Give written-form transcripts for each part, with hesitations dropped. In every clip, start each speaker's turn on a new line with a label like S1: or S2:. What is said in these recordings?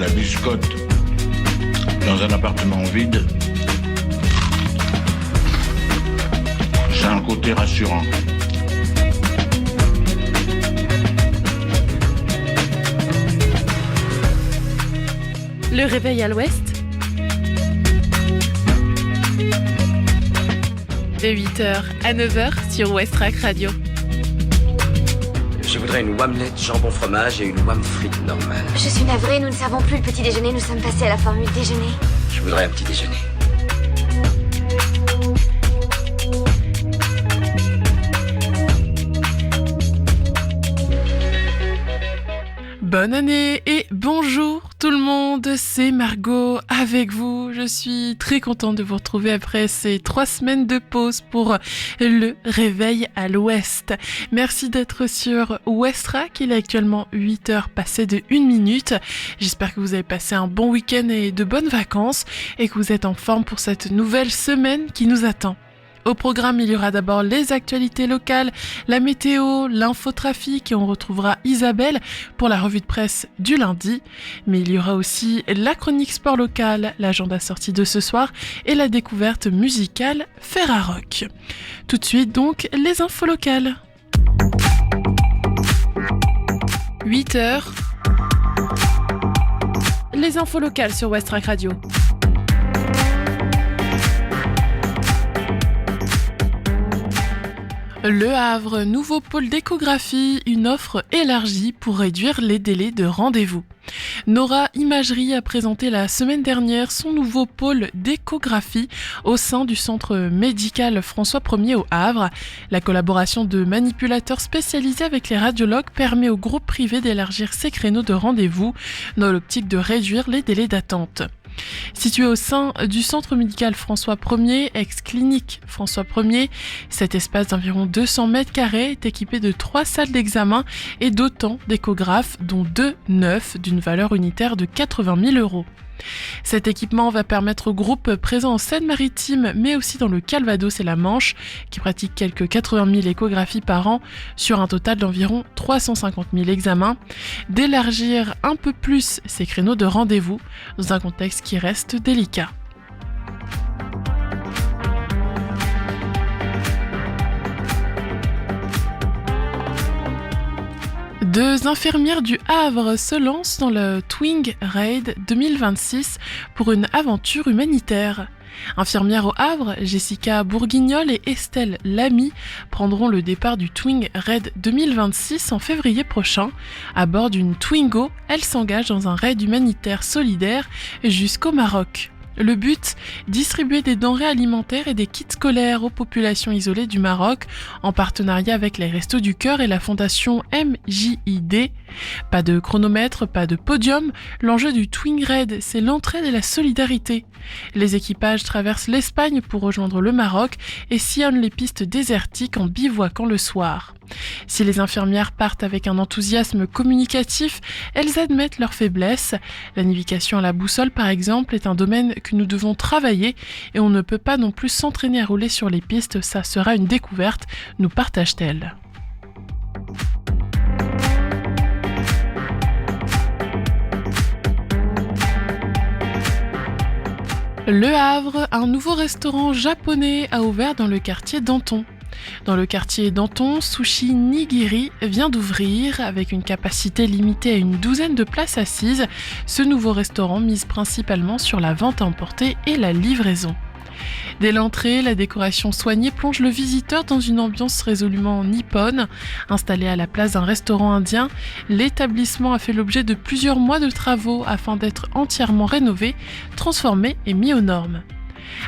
S1: la biscotte dans un appartement vide, c'est un côté rassurant.
S2: Le réveil à l'ouest, de 8h à 9h sur Westrack Radio.
S3: Je voudrais une omelette jambon fromage et une omelette frite normale.
S4: Je suis navrée, nous ne servons plus le petit déjeuner, nous sommes passés à la formule déjeuner.
S3: Je voudrais un petit déjeuner.
S2: Bonne année et bonjour tout le monde, c'est Margot avec vous. Je suis très contente de vous retrouver après ces 3 semaines de pause pour le réveil à l'ouest. Merci d'être sur Westrack, il est actuellement 8h passées de 1 minute. J'espère que vous avez passé un bon week-end et de bonnes vacances et que vous êtes en forme pour cette nouvelle semaine qui nous attend. Au programme, il y aura d'abord les actualités locales, la météo, l'infotrafic et on retrouvera Isabelle pour la revue de presse du lundi. Mais il y aura aussi la chronique sport local, l'agenda sortie de ce soir et la découverte musicale Ferrarock. Tout de suite donc, les infos locales. 8h. Les infos locales sur Westrack Radio. Le Havre, nouveau pôle d'échographie, une offre élargie pour réduire les délais de rendez-vous. Nora Imagerie a présenté la semaine dernière son nouveau pôle d'échographie au sein du centre médical François 1er au Havre. La collaboration de manipulateurs spécialisés avec les radiologues permet au groupe privé d'élargir ses créneaux de rendez-vous dans l'optique de réduire les délais d'attente. Situé au sein du centre médical François 1er, ex-clinique François 1er, cet espace d'environ 200 mètres carrés est équipé de 3 salles d'examen et d'autant d'échographes, dont 2 neufs d'une valeur unitaire de 80 000 €. Cet équipement va permettre au groupe présent en Seine-Maritime, mais aussi dans le Calvados et la Manche, qui pratique quelques 80 000 échographies par an sur un total d'environ 350 000 examens, d'élargir un peu plus ses créneaux de rendez-vous dans un contexte qui reste délicat. Deux infirmières du Havre se lancent dans le Twing Raid 2026 pour une aventure humanitaire. Infirmières au Havre, Jessica Bourguignol et Estelle Lamy prendront le départ du Twing Raid 2026 en février prochain. À bord d'une Twingo, elles s'engagent dans un raid humanitaire solidaire jusqu'au Maroc. Le but, distribuer des denrées alimentaires et des kits scolaires aux populations isolées du Maroc en partenariat avec les Restos du Cœur et la fondation MJID. Pas de chronomètre, pas de podium, l'enjeu du Twing Raid, c'est l'entraide et la solidarité. Les équipages traversent l'Espagne pour rejoindre le Maroc et sillonnent les pistes désertiques en bivouaquant le soir. Si les infirmières partent avec un enthousiasme communicatif, elles admettent leurs faiblesses. La navigation à la boussole, par exemple, est un domaine que nous devons travailler et on ne peut pas non plus s'entraîner à rouler sur les pistes, ça sera une découverte, nous partagent-elles. Le Havre, un nouveau restaurant japonais a ouvert dans le quartier Danton. Dans le quartier Danton, Sushi Nigiri vient d'ouvrir. Avec une capacité limitée à une 12aine de places assises, ce nouveau restaurant mise principalement sur la vente à emporter et la livraison. Dès l'entrée, la décoration soignée plonge le visiteur dans une ambiance résolument nippone. Installé à la place d'un restaurant indien, l'établissement a fait l'objet de plusieurs mois de travaux afin d'être entièrement rénové, transformé et mis aux normes.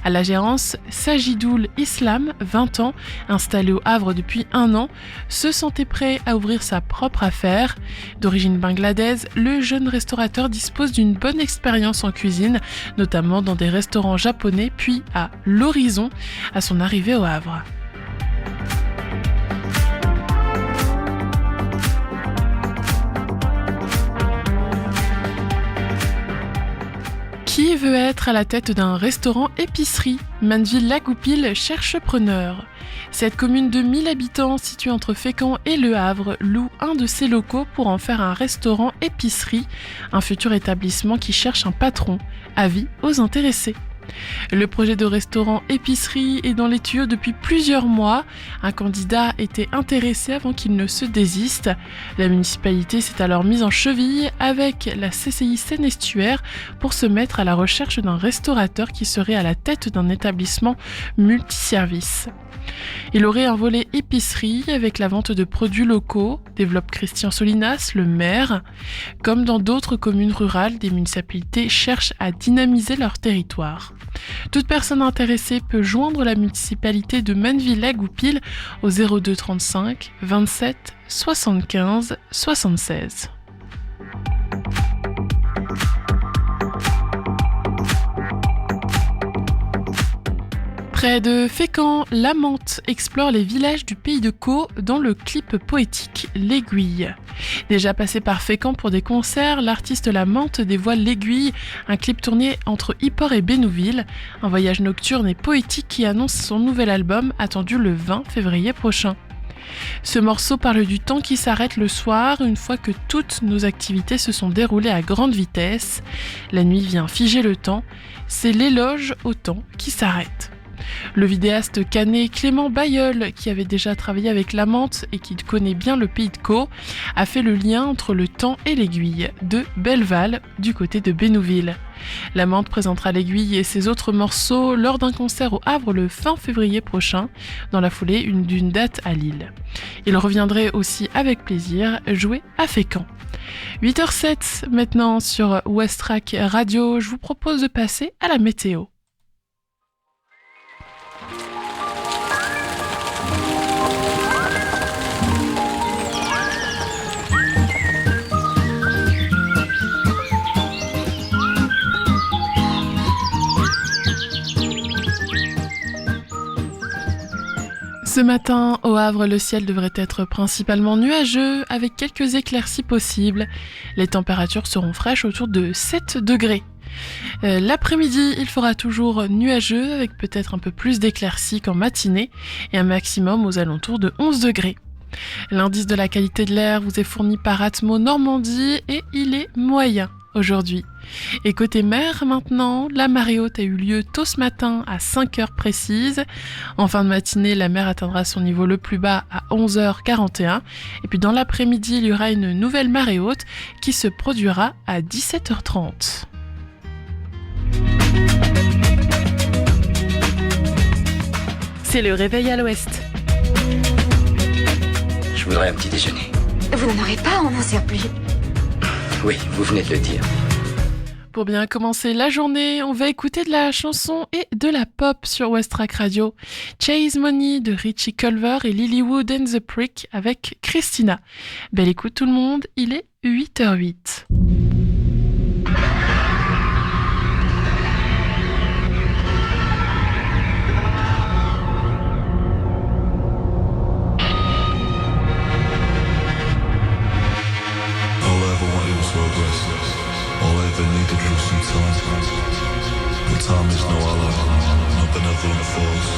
S2: À la gérance, Sajidoul Islam, 20 ans, installé au Havre depuis 1 an, se sentait prêt à ouvrir sa propre affaire. D'origine bangladaise, le jeune restaurateur dispose d'une bonne expérience en cuisine, notamment dans des restaurants japonais, puis à l'Horizon, à son arrivée au Havre. Qui veut être à la tête d'un restaurant-épicerie ? Manneville-la-Goupil cherche preneur. Cette commune de 1000 habitants située entre Fécamp et Le Havre loue un de ses locaux pour en faire un restaurant-épicerie, un futur établissement qui cherche un patron. Avis aux intéressés. Le projet de restaurant-épicerie est dans les tuyaux depuis plusieurs mois. Un candidat était intéressé avant qu'il ne se désiste. La municipalité s'est alors mise en cheville avec la CCI Seine-Estuaire pour se mettre à la recherche d'un restaurateur qui serait à la tête d'un établissement multiservice. Il aurait un volet épicerie avec la vente de produits locaux, développe Christian Solinas, le maire. Comme dans d'autres communes rurales, des municipalités cherchent à dynamiser leur territoire. Toute personne intéressée peut joindre la municipalité de Manneville-la-Goupil au 02 35 27 75 76. Près de Fécamp, la Menthe explore les villages du pays de Caux dans le clip poétique L'Aiguille. Déjà passé par Fécamp pour des concerts, l'artiste La Menthe dévoile L'Aiguille, un clip tourné entre Yport et Bénouville, un voyage nocturne et poétique qui annonce son nouvel album attendu le 20 février prochain. Ce morceau parle du temps qui s'arrête le soir une fois que toutes nos activités se sont déroulées à grande vitesse. La nuit vient figer le temps, c'est l'éloge au temps qui s'arrête. Le vidéaste canet Clément Bailleul, qui avait déjà travaillé avec La Menthe et qui connaît bien le pays de Caux, a fait le lien entre le temps et l'aiguille, de Belleval, du côté de Bénouville. La Menthe présentera l'aiguille et ses autres morceaux lors d'un concert au Havre le fin février prochain, dans la foulée d'une date à Lille. Il reviendrait aussi avec plaisir jouer à Fécamp. 8h07 maintenant sur Westrack Radio, je vous propose de passer à la météo. Ce matin, au Havre, le ciel devrait être principalement nuageux, avec quelques éclaircies possibles. Les températures seront fraîches autour de 7 degrés. L'après-midi, il fera toujours nuageux, avec peut-être un peu plus d'éclaircies qu'en matinée, et un maximum aux alentours de 11 degrés. L'indice de la qualité de l'air vous est fourni par Atmo Normandie, et il est moyen aujourd'hui. Et côté mer maintenant, la marée haute a eu lieu tôt ce matin à 5h précises. En fin de matinée, la mer atteindra son niveau le plus bas à 11h41. Et puis dans l'après-midi, il y aura une nouvelle marée haute qui se produira à 17h30. C'est le réveil à l'ouest.
S3: Je voudrais un petit déjeuner.
S4: Vous n'en aurez pas, on n'en sert plus.
S3: Oui, vous venez de le dire.
S2: Pour bien commencer la journée, on va écouter de la chanson et de la pop sur Westrack Radio. Chase Money de Richie Culver et Lilywood and the Prick avec Christina. Belle écoute tout le monde, il est 8h08.
S5: Time is no ally, no benevolent force.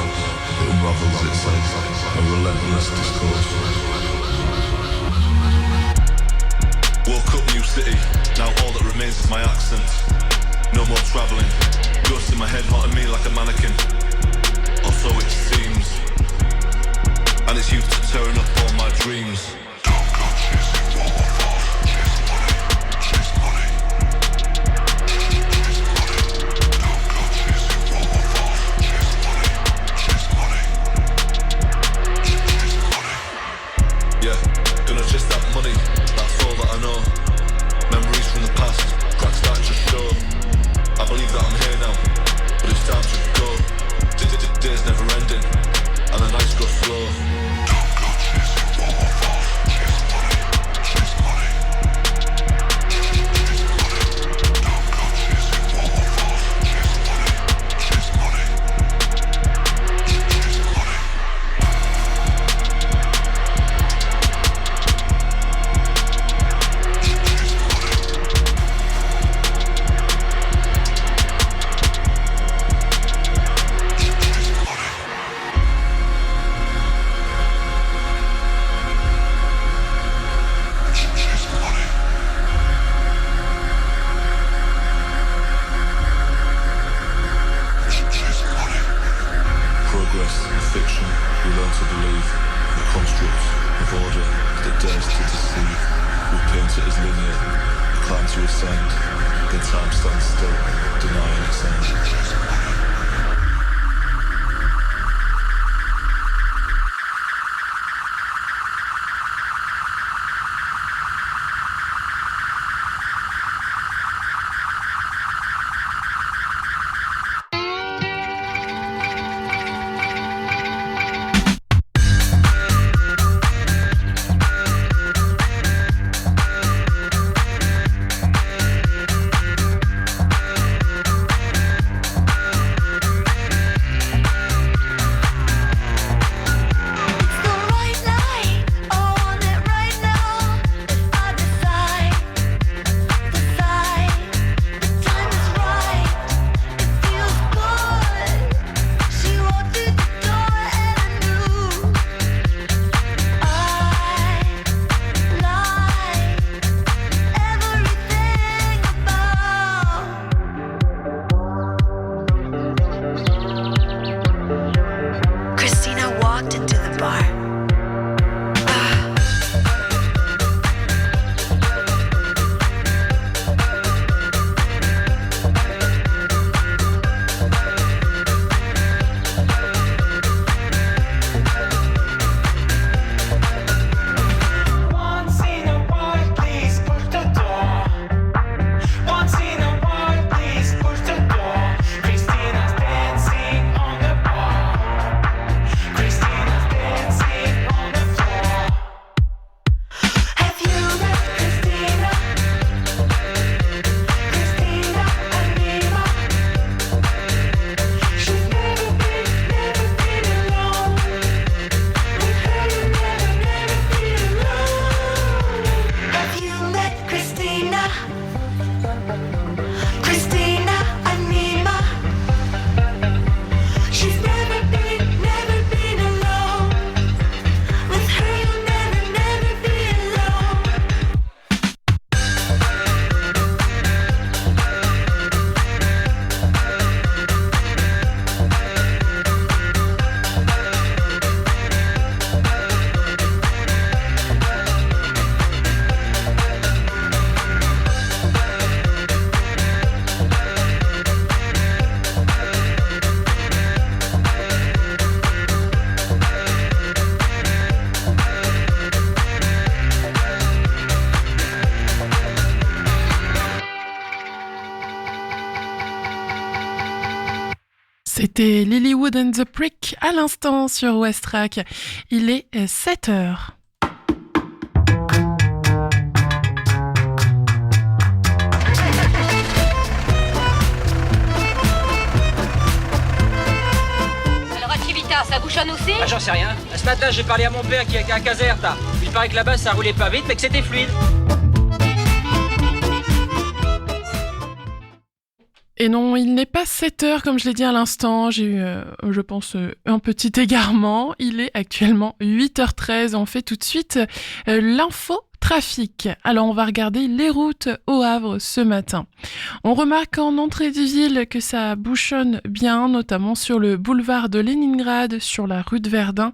S5: It unravels itself, a relentless discourse. Woke up new city, now all that remains is my accent. No more travelling, ghosts in my head haunting me like a mannequin. Or so it seems, and it's used to tearing up all my dreams. Don't go chasing waterfalls, chase money, chase money. Just that money, that's all that I know. Memories from the past, cracks that just show. I believe that I'm here now, but it's time to go. Days never ending, and the nights go slow. Don't go chasing waterfalls. fiction we learn to believe, a construct of order that dares to deceive. We paint it as linear, climb to ascend, then time stands still, denying its end.
S2: C'était Lilywood and the Prick à l'instant sur Westrack. Il est 7h.
S6: Alors Activita, ça bouchonne aussi?
S7: Ah, j'en sais rien. Ce matin, j'ai parlé à mon père qui est à Caserta. Il paraît que là-bas, ça roulait pas vite, mais que c'était fluide.
S2: Et non, il n'est pas 7h comme je l'ai dit à l'instant, j'ai eu, je pense, un petit égarement. Il est actuellement 8h13, on fait tout de suite l'info trafic. Alors on va regarder les routes au Havre ce matin. On remarque en entrée de ville que ça bouchonne bien, notamment sur le boulevard de Leningrad, sur la rue de Verdun,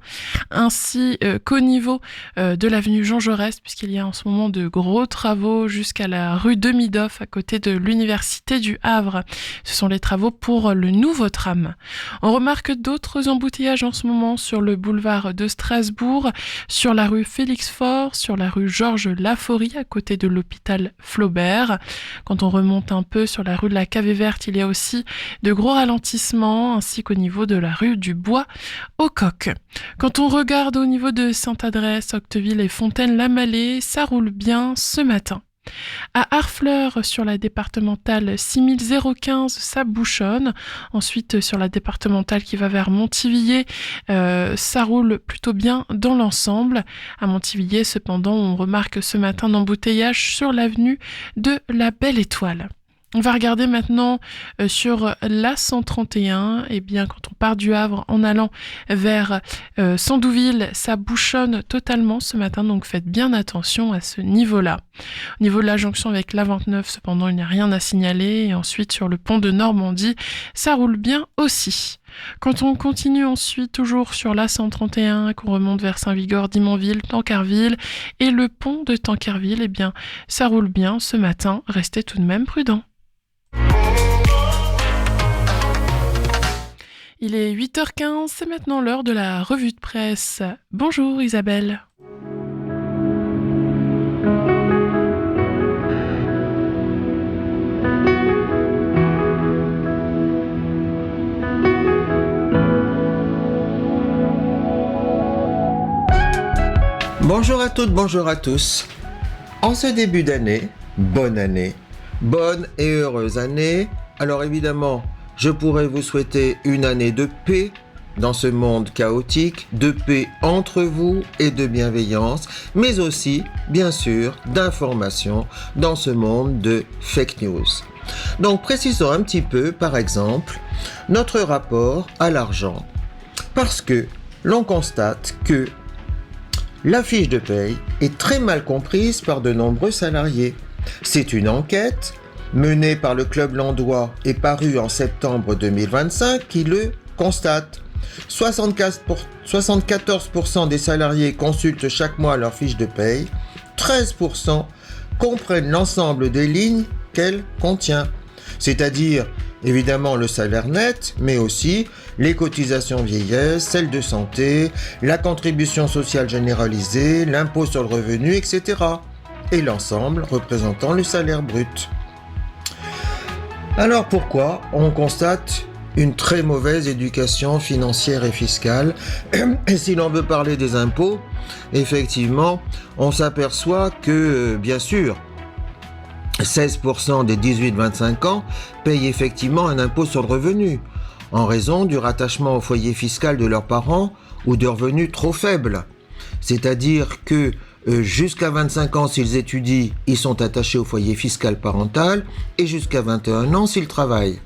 S2: ainsi qu'au niveau de l'avenue Jean Jaurès, puisqu'il y a en ce moment de gros travaux jusqu'à la rue Demidoff, à côté de l'université du Havre. Ce sont les travaux pour le nouveau tram. On remarque d'autres embouteillages en ce moment sur le boulevard de Strasbourg, sur la rue Félix-Faure, sur la rue Georges Laforie, à côté de l'hôpital Flaubert. Quand on remonte un peu sur la rue de la Cavée Verte, il y a aussi de gros ralentissements, ainsi qu'au niveau de la rue du Bois au Coq. Quand on regarde au niveau de Sainte-Adresse, Octeville et Fontaine-la-Mallée, ça roule bien ce matin. À Harfleur, sur la départementale 6015, ça bouchonne. Ensuite, sur la départementale qui va vers Montivilliers, ça roule plutôt bien dans l'ensemble. À Montivilliers, cependant, on remarque ce matin d'embouteillage sur l'avenue de la Belle Étoile. On va regarder maintenant sur la 131. Eh bien, quand on part du Havre en allant vers Sandouville, ça bouchonne totalement ce matin, donc faites bien attention à ce niveau-là. Au niveau de la jonction avec l'A29, cependant, il n'y a rien à signaler. Et ensuite, sur le pont de Normandie, ça roule bien aussi. Quand on continue ensuite toujours sur la 131, qu'on remonte vers Saint-Vigor, Dimonville, Tancarville et le pont de Tancarville, eh bien, ça roule bien ce matin, restez tout de même prudents. Il est 8h15, c'est maintenant l'heure de la revue de presse. Bonjour Isabelle.
S8: Bonjour à toutes, bonjour à tous. En ce début d'année, bonne et heureuse année. Alors évidemment, je pourrais vous souhaiter une année de paix dans ce monde chaotique, de paix entre vous et de bienveillance, mais aussi, bien sûr, d'information dans ce monde de fake news. Donc précisons un petit peu, par exemple, notre rapport à l'argent, parce que l'on constate que la fiche de paye est très mal comprise par de nombreux salariés. C'est une enquête menée par le Club Landois et parue en septembre 2025 qui le constate. 74% des salariés consultent chaque mois leur fiche de paye. 13% comprennent l'ensemble des lignes qu'elle contient. C'est-à-dire, évidemment, le salaire net, mais aussi les cotisations vieillesse, celles de santé, la contribution sociale généralisée, l'impôt sur le revenu, etc. Et l'ensemble représentant le salaire brut. Alors pourquoi on constate une très mauvaise éducation financière et fiscale? Et si l'on veut parler des impôts, effectivement, on s'aperçoit que, bien sûr, 16% des 18-25 ans payent effectivement un impôt sur le revenu, en raison du rattachement au foyer fiscal de leurs parents ou de revenus trop faibles. C'est-à-dire que jusqu'à 25 ans, s'ils étudient, ils sont attachés au foyer fiscal parental et jusqu'à 21 ans s'ils travaillent.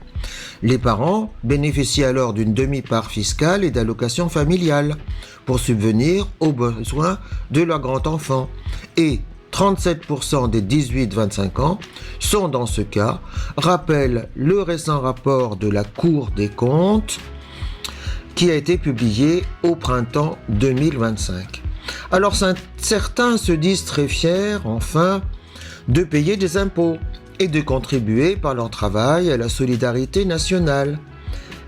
S8: Les parents bénéficient alors d'une demi-part fiscale et d'allocations familiales pour subvenir aux besoins de leur grand-enfant. Et 37% des 18-25 ans sont dans ce cas, rappelle le récent rapport de la Cour des comptes qui a été publié au printemps 2025. Alors certains se disent très fiers, enfin, de payer des impôts et de contribuer par leur travail à la solidarité nationale.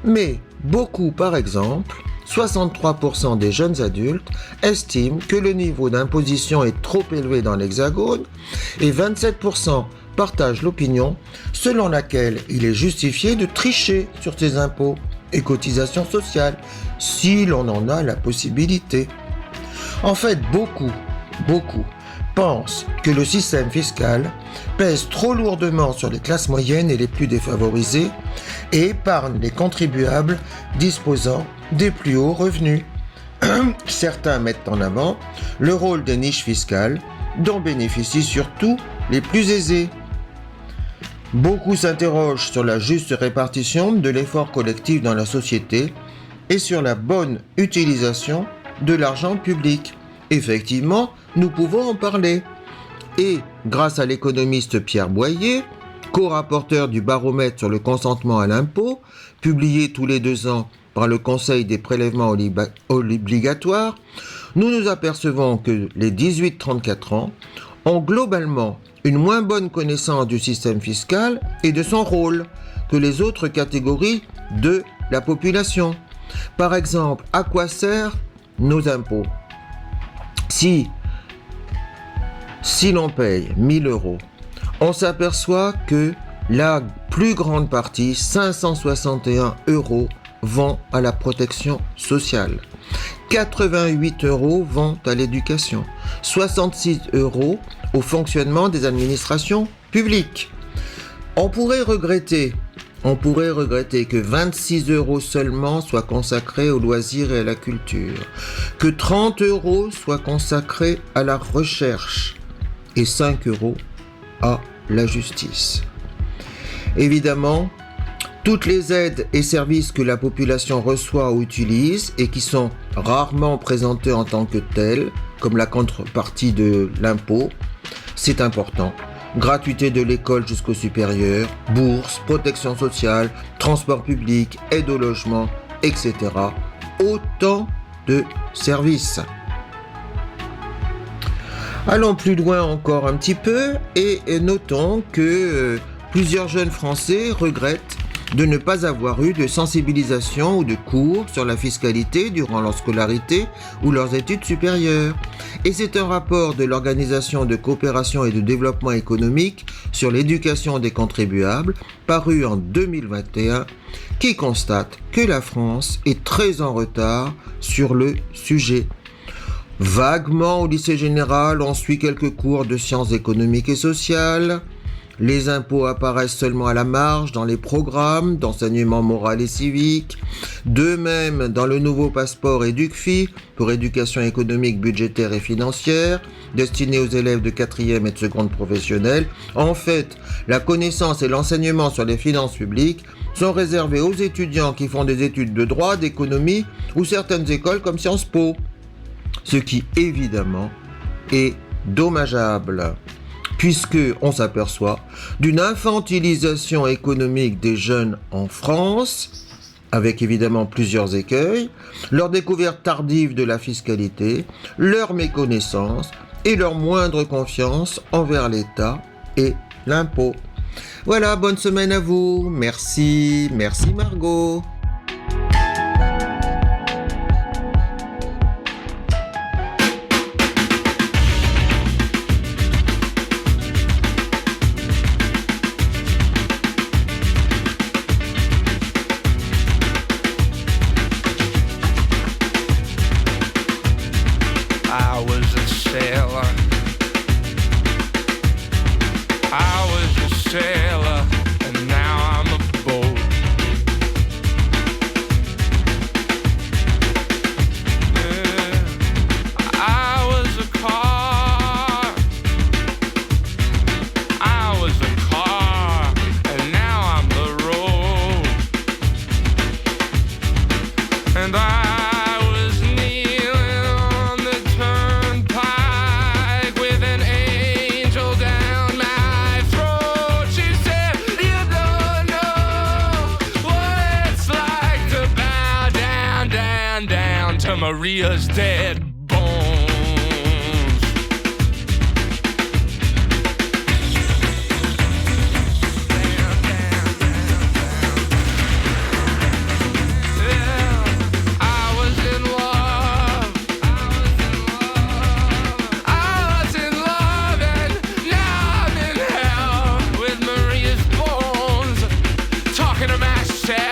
S8: Mais beaucoup, par exemple, 63% des jeunes adultes estiment que le niveau d'imposition est trop élevé dans l'Hexagone et 27% partagent l'opinion selon laquelle il est justifié de tricher sur ses impôts et cotisations sociales si l'on en a la possibilité. En fait, beaucoup pensent que le système fiscal pèse trop lourdement sur les classes moyennes et les plus défavorisées et épargne les contribuables disposant des plus hauts revenus. Certains mettent en avant le rôle des niches fiscales dont bénéficient surtout les plus aisés. Beaucoup s'interrogent sur la juste répartition de l'effort collectif dans la société et sur la bonne utilisation de l'argent public. Effectivement, nous pouvons en parler. Et grâce à l'économiste Pierre Boyer, co-rapporteur du baromètre sur le consentement à l'impôt, publié tous les 2 ans par le Conseil des prélèvements obligatoires, nous nous apercevons que les 18-34 ans ont globalement une moins bonne connaissance du système fiscal et de son rôle que les autres catégories de la population. Par exemple, à quoi servent nos impôts ? Si l'on paye 1 000 €, on s'aperçoit que la plus grande partie, 561 €, vont à la protection sociale. 88 € vont à l'éducation. 66 € au fonctionnement des administrations publiques. On pourrait regretter que 26 € seulement soient consacrés aux loisirs et à la culture, que 30 € soient consacrés à la recherche et 5 € à la justice. Évidemment, toutes les aides et services que la population reçoit ou utilise et qui sont rarement présentés en tant que tels, comme la contrepartie de l'impôt, c'est important. Gratuité de l'école jusqu'au supérieur, bourse, protection sociale, transport public, aide au logement, etc. Autant de services. Allons plus loin encore un petit peu et notons que plusieurs jeunes Français regrettent de ne pas avoir eu de sensibilisation ou de cours sur la fiscalité durant leur scolarité ou leurs études supérieures. Et c'est un rapport de l'Organisation de coopération et de développement économique sur l'éducation des contribuables, paru en 2021, qui constate que la France est très en retard sur le sujet. Vaguement au lycée général, on suit quelques cours de sciences économiques et sociales. Les impôts apparaissent seulement à la marge dans les programmes d'enseignement moral et civique. De même, dans le nouveau passeport EducFi pour éducation économique, budgétaire et financière, destiné aux élèves de 4e et de seconde professionnelle, en fait, la connaissance et l'enseignement sur les finances publiques sont réservés aux étudiants qui font des études de droit, d'économie ou certaines écoles comme Sciences Po. Ce qui, évidemment, est dommageable, puisque on s'aperçoit d'une infantilisation économique des jeunes en France, avec évidemment plusieurs écueils, leur découverte tardive de la fiscalité, leur méconnaissance et leur moindre confiance envers l'État et l'impôt. Voilà, bonne semaine à vous. Merci Margot.
S5: Sailor, and now I'm a boat. Yeah. I was a car, and now I'm the road. And I was kneeling on the turnpike with an angel down my throat. She said, "You don't know what it's like to bow down, down, down to Maria's dead bones." I was in love, and now I'm in hell with Maria's bones, talking to myself.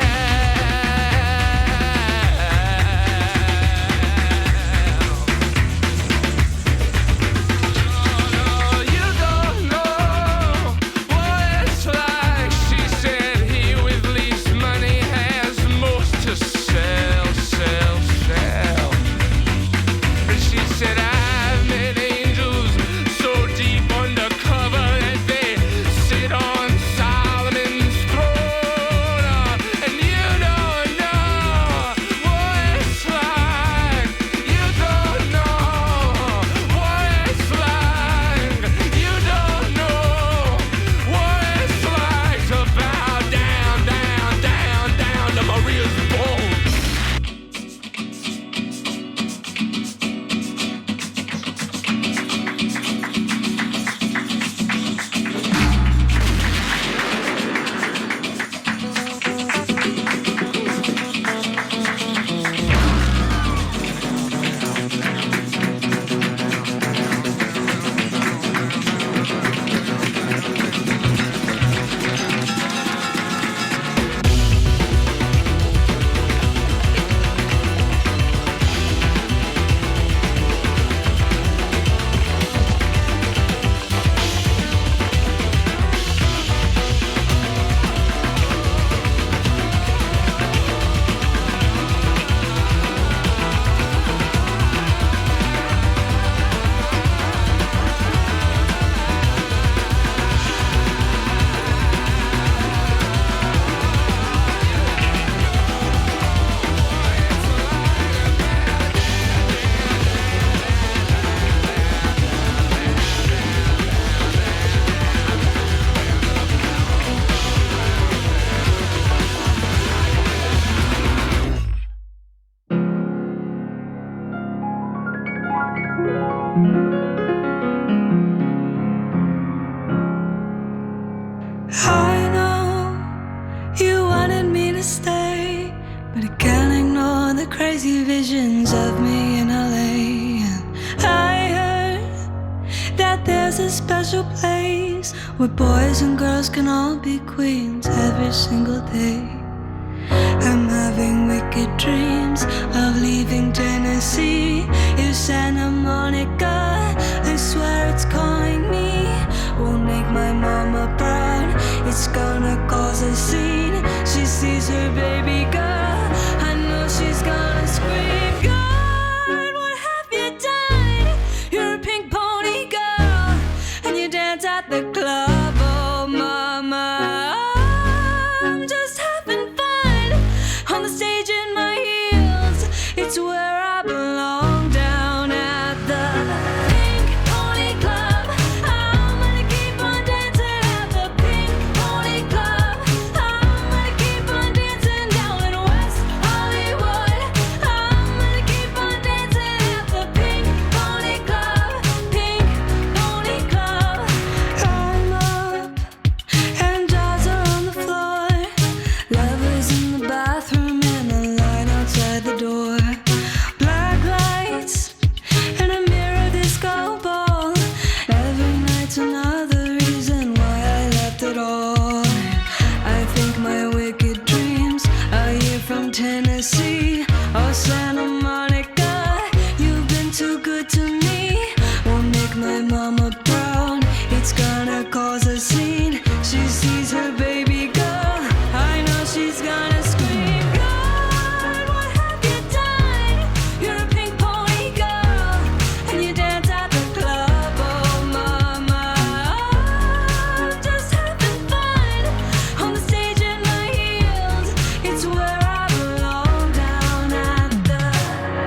S9: to stay, but I can't ignore the crazy visions of me in LA. And I heard that there's a special place where boys and girls can all be queens every single day. I'm having wicked dreams of leaving Tennessee. If Santa Monica, I swear it's calling me, won't make my mama proud. It's gonna cause a scene. She sees her baby girl, I know she's gonna scream. God, what have you done? You're a pink pony girl, and you dance at the club. Oh mama, I'm just having fun on the stage in my heels. It's where I belong, down at the Pink Pony Club. I'm gonna keep on dancing at the Pink Pony Club. I'm gonna keep on dancing down in West Hollywood. I'm gonna keep on dancing at the Pink Pony Club. Pink Pony Club. I'm up and jaws are on the floor. Lovers in the bathroom and a line outside the door. Black lights and a mirror disco ball. Every night's another reason why I left it all. I think my wicked dreams are here from Tennessee. Oh Santa Monica, you've been too good to me. Won't make my mama proud. It's gonna cause a scene. She sees her baby girl, I know she's gonna scream. God, what have you done? You're a pink pony girl, and you dance at the club. Oh mama, I'm just having fun on the stage in my heels. It's where I belong, down at the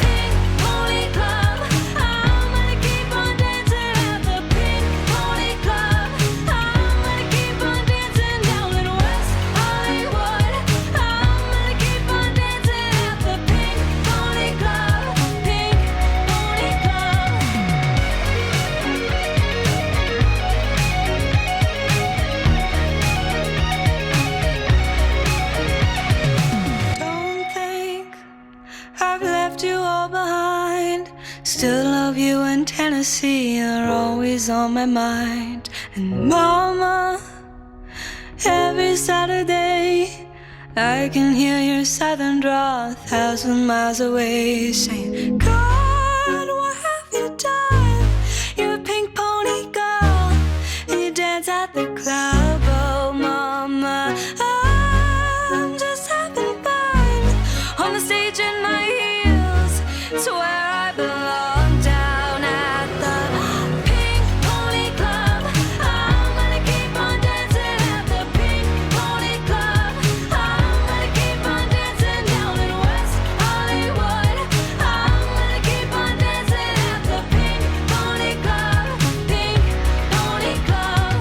S9: Pink Pony Club. I'm gonna keep on dancing at the Pink Pony Club. I'm gonna keep on dancing down in West Hollywood. I'm gonna keep on dancing at the Pink Pony Club. Pink Pony Club. Don't think I've left you all behind. Still love you, and Tennessee are always on my mind. And mama, every Saturday I can hear your southern drawl 1,000 miles away, saying, God, what have you done? You're a pink pony girl, and you dance at the club. Oh mama, I'm just having fun on the stage in my heels. It's where I belong, down at the Pink Pony Club. I'm gonna keep on dancing at the Pink Pony Club. I'm gonna keep on dancing down in West Hollywood. I'm gonna keep on dancing at the Pink Pony Club. Pink Pony Club.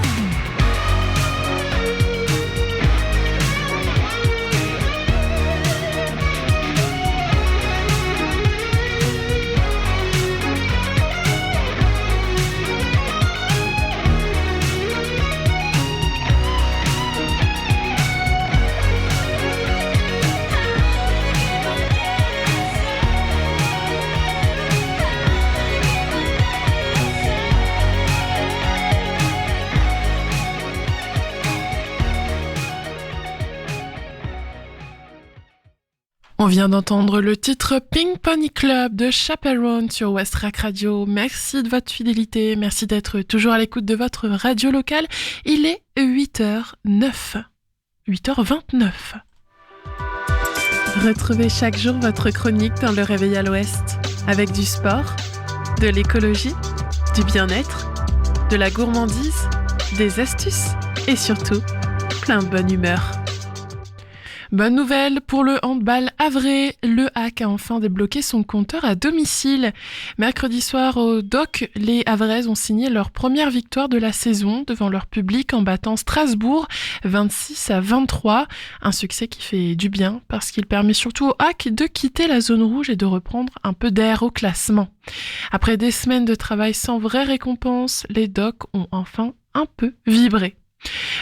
S2: On vient d'entendre le titre Pink Pony Club de Chaperone sur West Rack Radio. Merci de votre fidélité, merci d'être toujours à l'écoute de votre radio locale. Il est 8h09. 8h29. Retrouvez chaque jour votre chronique dans le Réveil à l'Ouest, avec du sport, de l'écologie, du bien-être, de la gourmandise, des astuces et surtout plein de bonne humeur. Bonne nouvelle pour le handball havrais, le HAC a enfin débloqué son compteur à domicile. Mercredi soir au DOC, les Havraises ont signé leur première victoire de la saison devant leur public en battant Strasbourg 26-23. Un succès qui fait du bien parce qu'il permet surtout au HAC de quitter la zone rouge et de reprendre un peu d'air au classement. Après des semaines de travail sans vraie récompense, les DOC ont enfin un peu vibré.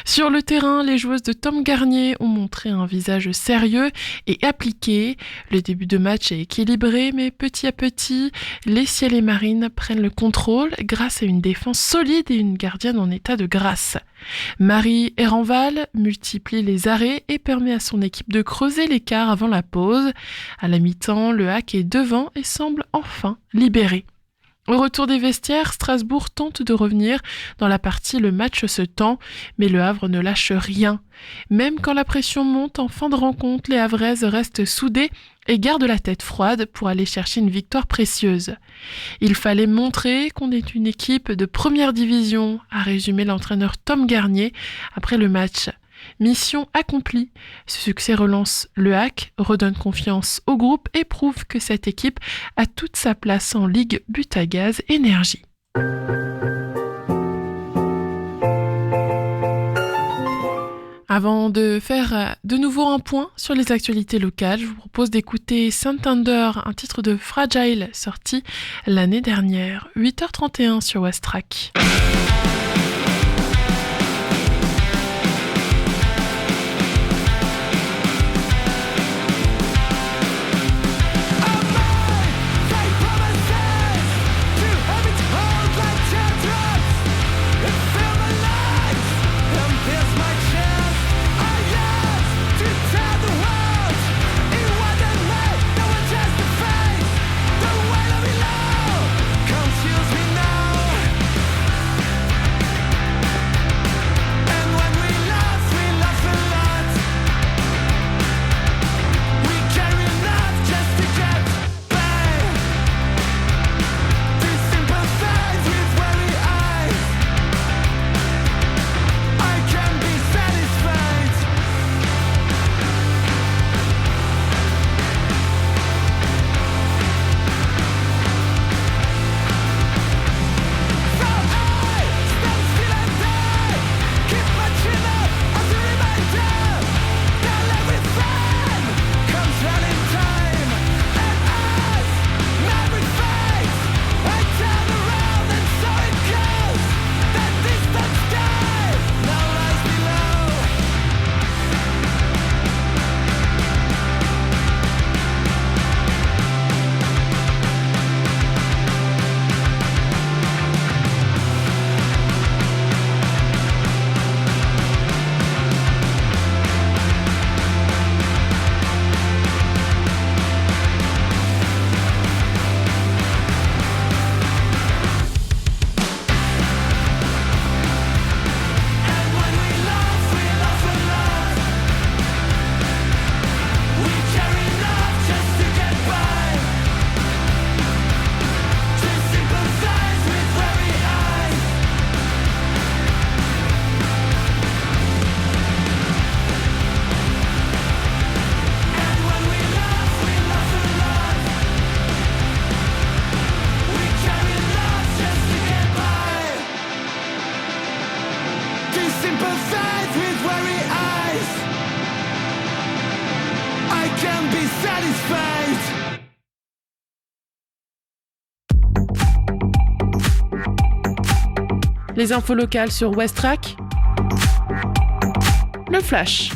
S2: Sur le terrain, les joueuses de Tom Garnier ont montré un visage sérieux et appliqué. Le début de match est équilibré, mais petit à petit, les Ciel et Marines prennent le contrôle grâce à une défense solide et une gardienne en état de grâce. Marie Eranval multiplie les arrêts et permet à son équipe de creuser l'écart avant la pause. À la mi-temps, le HAC est devant et semble enfin libéré. Au retour des vestiaires, Strasbourg tente de revenir dans la partie le match se tend, mais le Havre ne lâche rien. Même quand la pression monte en fin de rencontre, les Havraises restent soudées et gardent la tête froide pour aller chercher une victoire précieuse. Il fallait montrer qu'on est une équipe de première division, a résumé l'entraîneur Tom Garnier après le match. Mission accomplie. Ce succès relance le HAC, redonne confiance au groupe et prouve que cette équipe a toute sa place en Ligue Butagaz Énergie. Avant de faire de nouveau un point sur les actualités locales, je vous propose d'écouter Santander, un titre de Fragile sorti l'année dernière, 8h31 sur Westrack. Les infos locales sur Westrack. Le Flash.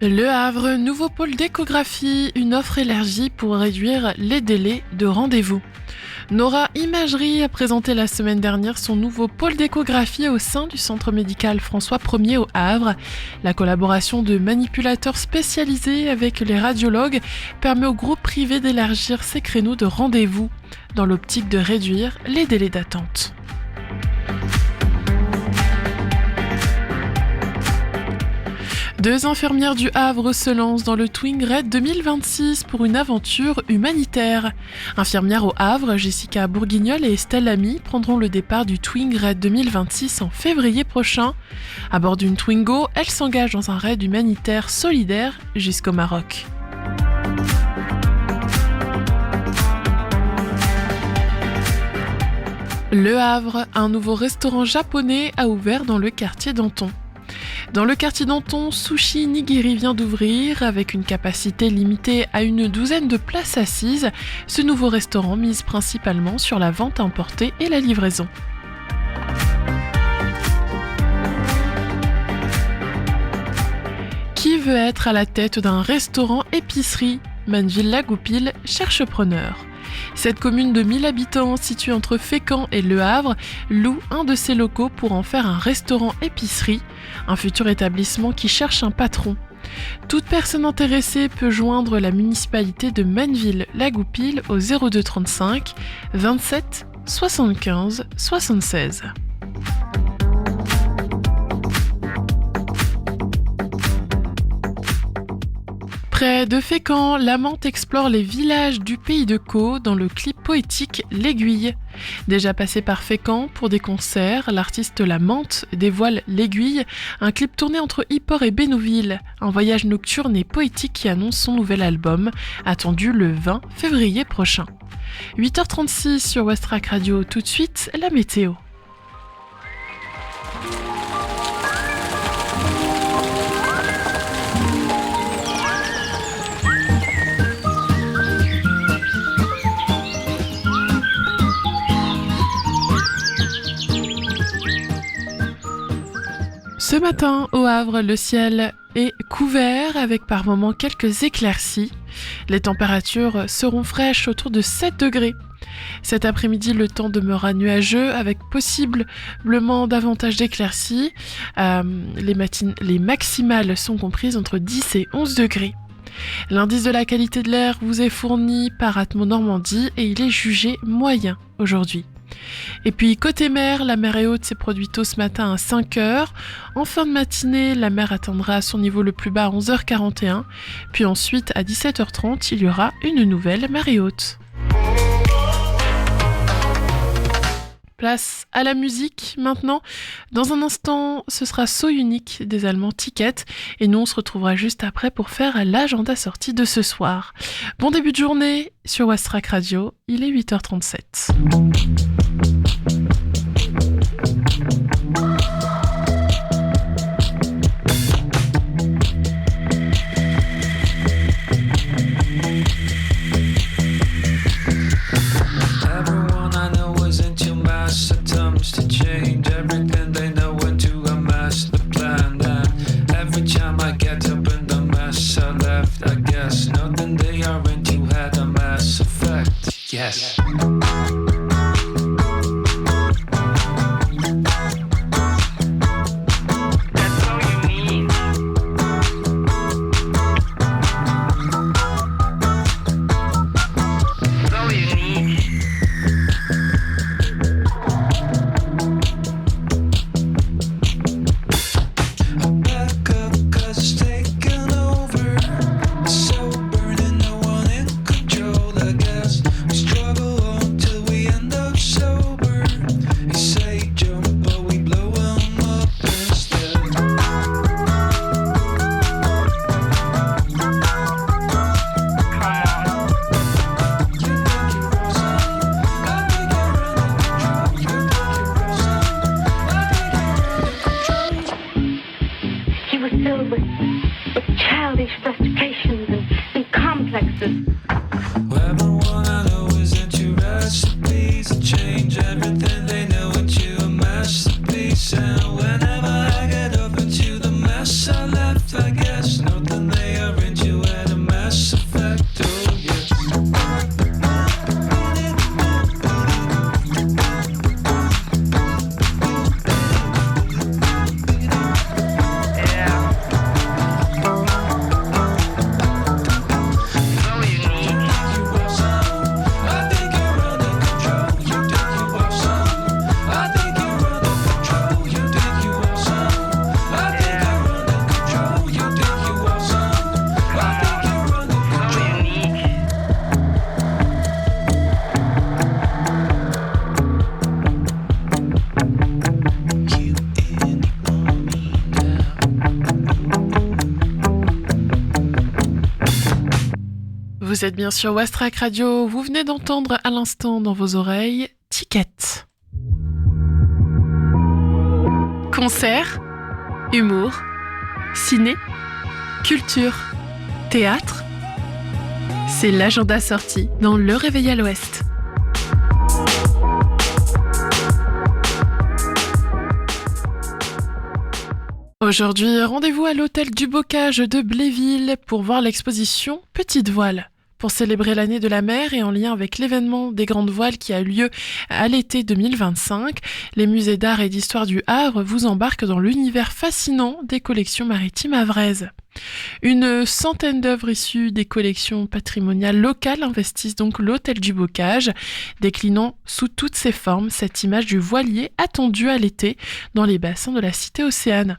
S2: Le Havre, nouveau pôle d'échographie, une offre élargie pour réduire les délais de rendez-vous. Nora Imagerie a présenté la semaine dernière son nouveau pôle d'échographie au sein du centre médical François Ier au Havre. La collaboration de manipulateurs spécialisés avec les radiologues permet au groupe privé d'élargir ses créneaux de rendez-vous dans l'optique de réduire les délais d'attente. Deux infirmières du Havre se lancent dans le Twing Raid 2026 pour une aventure humanitaire. Infirmières au Havre, Jessica Bourguignol et Estelle Lamy prendront le départ du Twing Raid 2026 en février prochain. À bord d'une Twingo, elles s'engagent dans un raid humanitaire solidaire jusqu'au Maroc. Le Havre, un nouveau restaurant japonais a ouvert dans le quartier d'Anton. Dans le quartier d'Anton, Sushi Nigiri vient d'ouvrir. Avec une capacité limitée à une douzaine de places assises, ce nouveau restaurant mise principalement sur la vente importée et la livraison. Qui veut être à la tête d'un restaurant-épicerie ? Manneville-la-Goupil cherche preneur. Cette commune de 1000 habitants, située entre Fécamp et Le Havre, loue un de ses locaux pour en faire un restaurant-épicerie, un futur établissement qui cherche un patron. Toute personne intéressée peut joindre la municipalité de Manneville-la-Goupil au 02 35 27 75 76. Près de Fécamp, la Mante explore les villages du pays de Caux dans le clip poétique L'Aiguille. Déjà passé par Fécamp pour des concerts, l'artiste La Mante dévoile L'Aiguille, un clip tourné entre Yport et Bénouville, un voyage nocturne et poétique qui annonce son nouvel album, attendu le 20 février prochain. 8h36 sur Westrack Radio, tout de suite, la météo. Ce matin, au Havre, le ciel est couvert avec par moments quelques éclaircies. Les températures seront fraîches autour de 7 degrés. Cet après-midi, le temps demeurera nuageux avec possiblement davantage d'éclaircies. Les maximales sont comprises entre 10 et 11 degrés. L'indice de la qualité de l'air vous est fourni par Atmo Normandie et il est jugé moyen aujourd'hui. Et puis côté mer, la mer est haute s'est produite tôt ce matin à 5h. En fin de matinée, la mer atteindra son niveau le plus bas à 11h41. Puis ensuite, à 17h30, il y aura une nouvelle marée haute. Place à la musique maintenant. Dans un instant, ce sera So Unique des Allemands Ticket. Et nous, on se retrouvera juste après pour faire l'agenda sortie de ce soir. Bon début de journée sur Westrack Radio. Il est 8h37.
S10: To change everything they know and to amass the plan. And every time I get up in the mess I left, I guess nothing they are into had a mass effect. Yes.
S2: Vous êtes bien sur Westrack Radio, vous venez d'entendre à l'instant dans vos oreilles Ticket. Concert, humour, ciné, culture, théâtre. C'est l'agenda sorti dans Le Réveil à l'Ouest. Aujourd'hui, rendez-vous à l'hôtel du Bocage de Bléville pour voir l'exposition Petite Voile. Pour célébrer l'année de la mer et en lien avec l'événement des grandes voiles qui a eu lieu à l'été 2025, les musées d'art et d'histoire du Havre vous embarquent dans l'univers fascinant des collections maritimes havraises. Une centaine d'œuvres issues des collections patrimoniales locales investissent donc l'hôtel du Bocage, déclinant sous toutes ses formes cette image du voilier attendu à l'été dans les bassins de la cité Océane.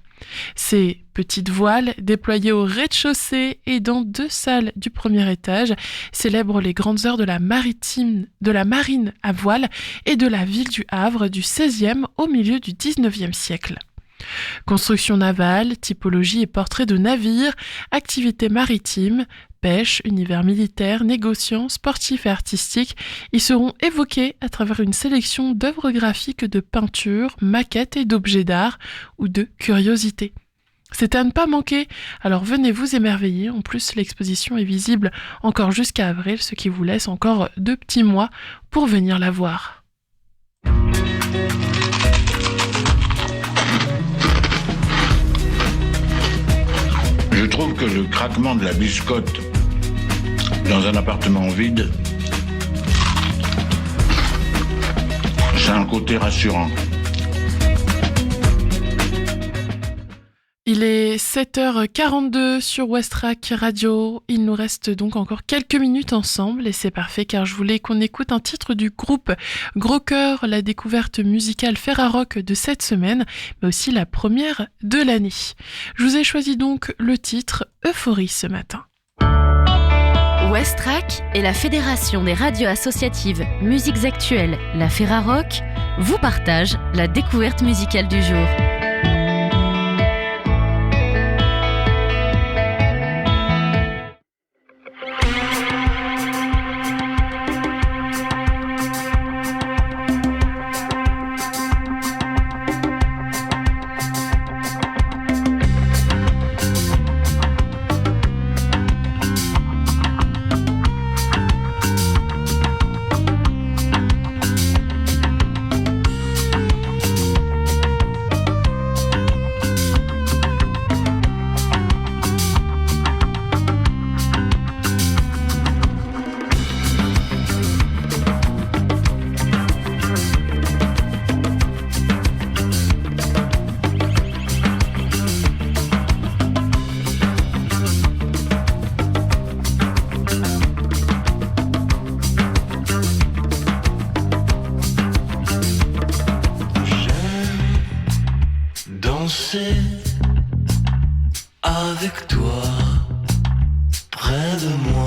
S2: Ces petites voiles, déployées au rez-de-chaussée et dans 2 salles du premier étage, célèbrent les grandes heures de la marine à voile et de la ville du Havre du XVIe au milieu du XIXe siècle. Construction navale, typologie et portraits de navires, activités maritimes, pêche, univers militaire, négociants, sportifs et artistiques y seront évoqués à travers une sélection d'œuvres graphiques, de peintures, maquettes et d'objets d'art ou de curiosités. C'est à ne pas manquer, alors venez vous émerveiller. En plus, l'exposition est visible encore jusqu'à avril, ce qui vous laisse encore 2 petits mois pour venir la voir.
S1: Je trouve que le craquement de la biscotte dans un appartement vide, c'est un côté rassurant.
S2: Il est 7h42 sur Westrack Radio. Il nous reste donc encore quelques minutes ensemble et c'est parfait car je voulais qu'on écoute un titre du groupe Gros Cœur, la découverte musicale Ferrarock de cette semaine, mais aussi la première de l'année. Je vous ai choisi donc le titre Euphorie ce matin.
S11: Westrack et la Fédération des radios associatives Musiques Actuelles, la Ferrarock, vous partagent la découverte musicale du jour.
S10: Avec toi, près de moi.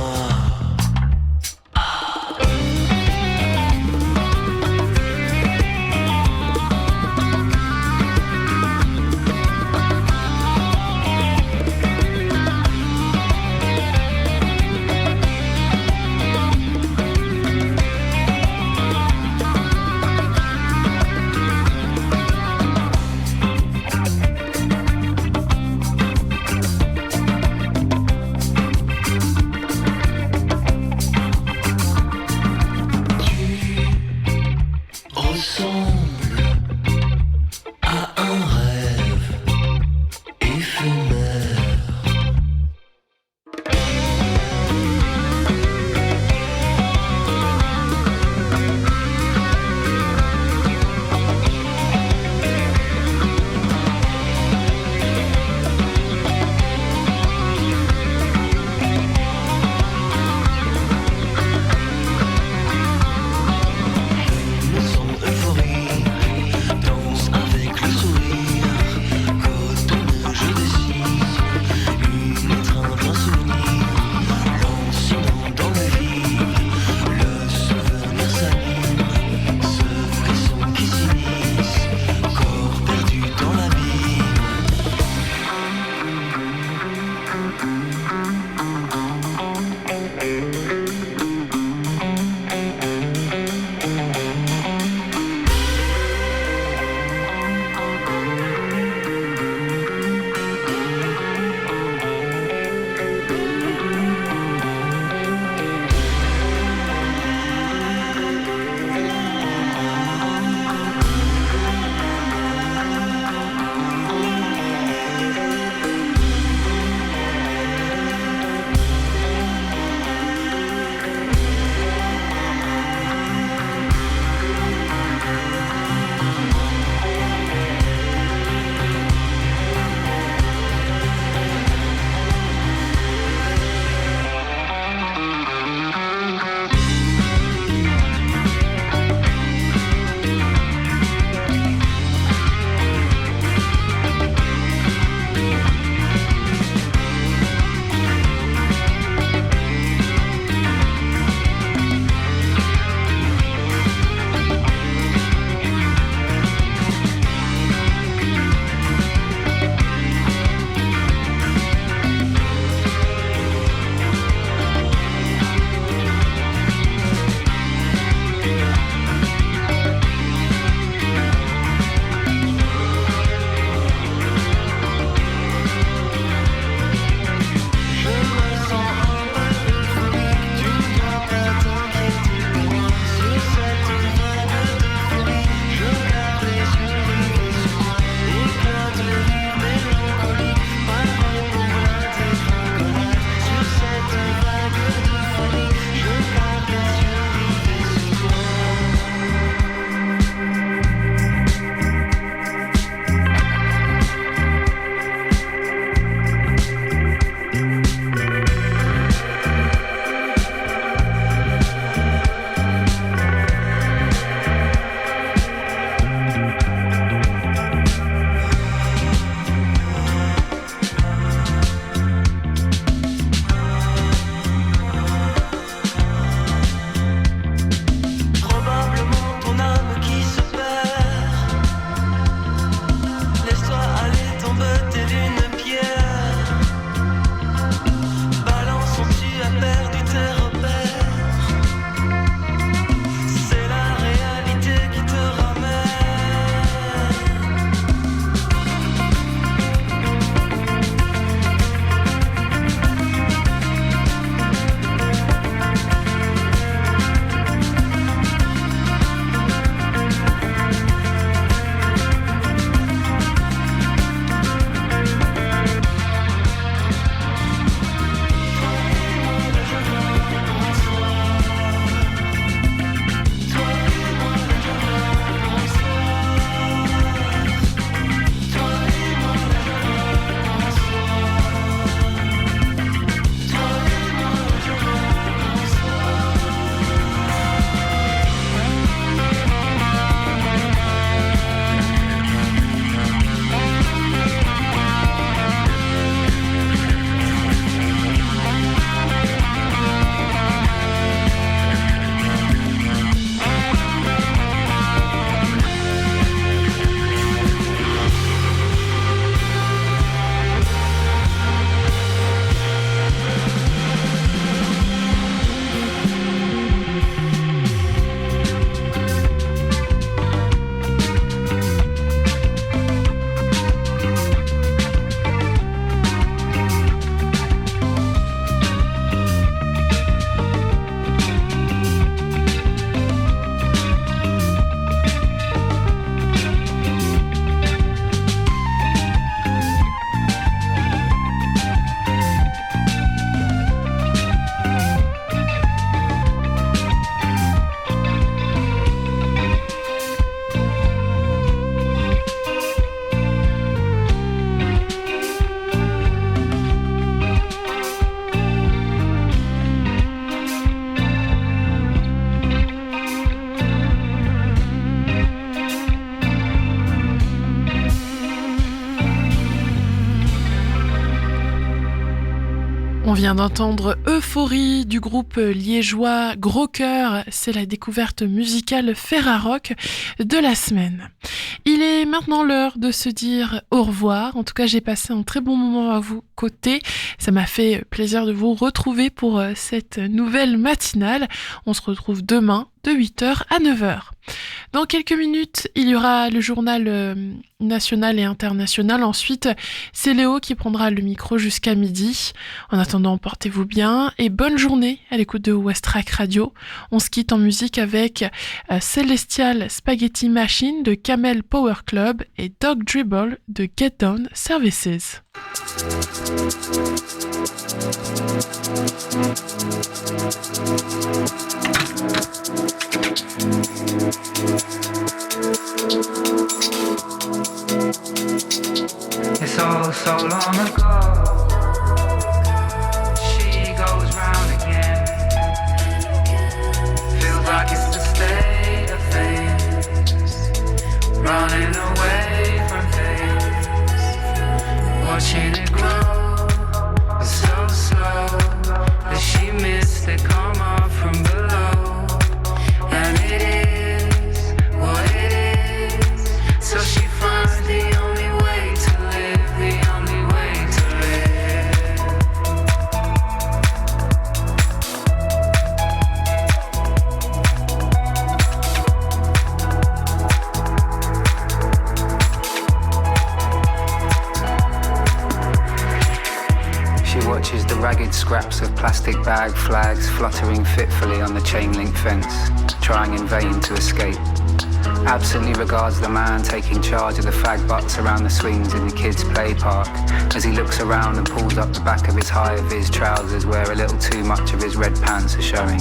S2: On vient d'entendre Euphorie du groupe liégeois Gros Cœur. C'est la découverte musicale Ferrarock de la semaine. Il est maintenant l'heure de se dire au revoir. En tout cas, j'ai passé un très bon moment à vos côtés. Ça m'a fait plaisir de vous retrouver pour cette nouvelle matinale. On se retrouve demain de 8h à 9h. Dans quelques minutes, il y aura le journal national et international. Ensuite, c'est Léo qui prendra le micro jusqu'à midi. En attendant, portez-vous bien et bonne journée à l'écoute de Westrack Radio. On se quitte en musique avec Celestial Spaghetti Machine de Camel Power Club et Dog Dribble de Get Down Services.
S10: It's all so long ago. She goes round again. Feels like it's the state of things. Running away from things. Watching it grow so slow that she missed it come up from below. And it is what it is. So she finds the only way to live, the only way to live. She watches the ragged scraps of plastic bag flags fluttering fitfully on the chain link fence, trying in vain to escape. Absently regards the man taking charge of the fag butts around the swings in the kids' play park as he looks around and pulls up the back of his high-vis trousers where a little too much of his red pants are showing.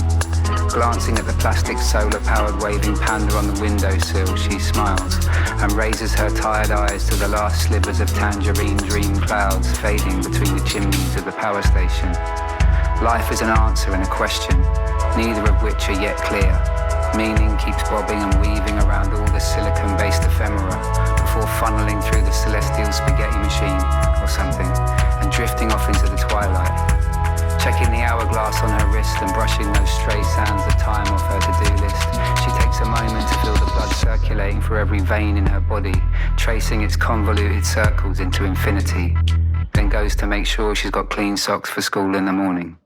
S10: Glancing at the plastic solar-powered waving panda on the windowsill, she smiles and raises her tired eyes to the last slivers of tangerine dream clouds fading between the chimneys of the power station. Life is an answer and a question, neither of which are yet clear. Meaning keeps bobbing and weaving around all the silicon-based ephemera before funneling through the celestial spaghetti machine or something and drifting off into the twilight. Checking the hourglass on her wrist and brushing those stray sands of time off her to-do list, she takes a moment to feel the blood circulating through every vein in her body, tracing its convoluted circles into infinity, then goes to make sure she's got clean socks for school in the morning.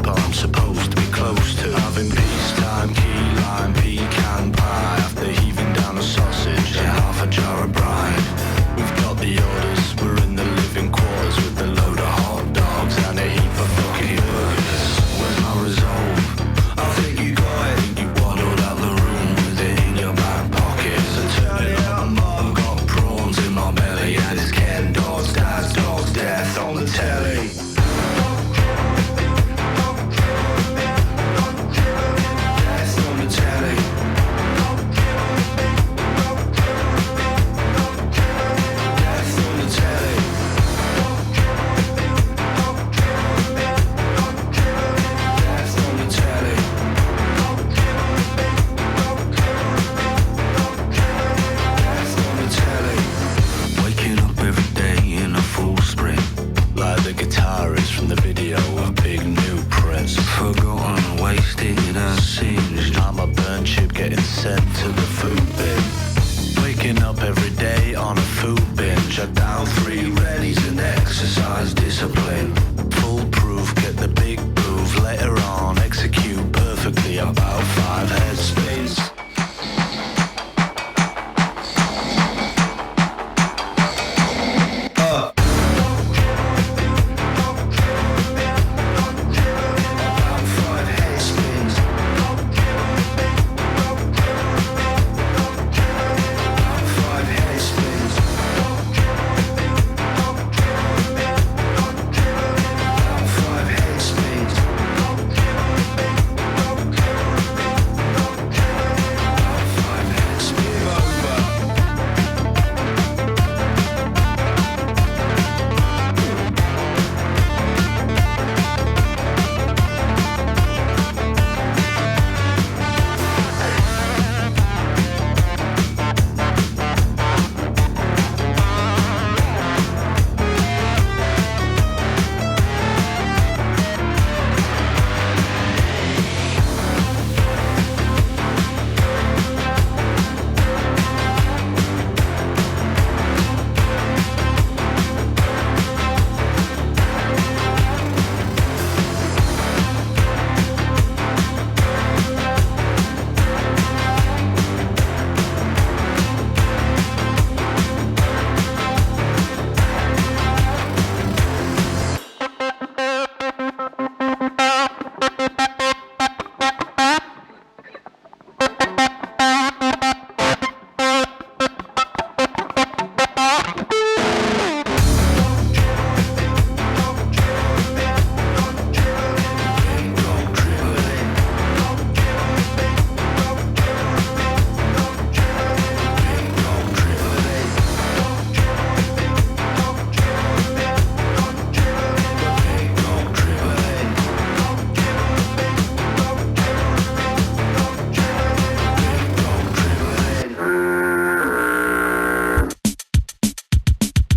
S5: people I'm supposed to be close to. Having peacetime, key lime, pecan pie, after heaving down a sausage and half a jar of brine. We've got the orders, we're in the living quarters with a load of hot dogs and a heap of fucking burgers. Where's my resolve? I think you got it. You waddled out the room with it in your back pocket. So turn it up, Mum. Got prawns in my belly and it's Ken dogs, Dad's dogs, death on the telly. Death on the telly. Death on the telly. Death on the telly. Death on the telly. Waking up every day in a full sprint, like the guitarist from the video of Big New Prince. Forgotten, wasted and singed. I'm a burnt chip getting sent to the food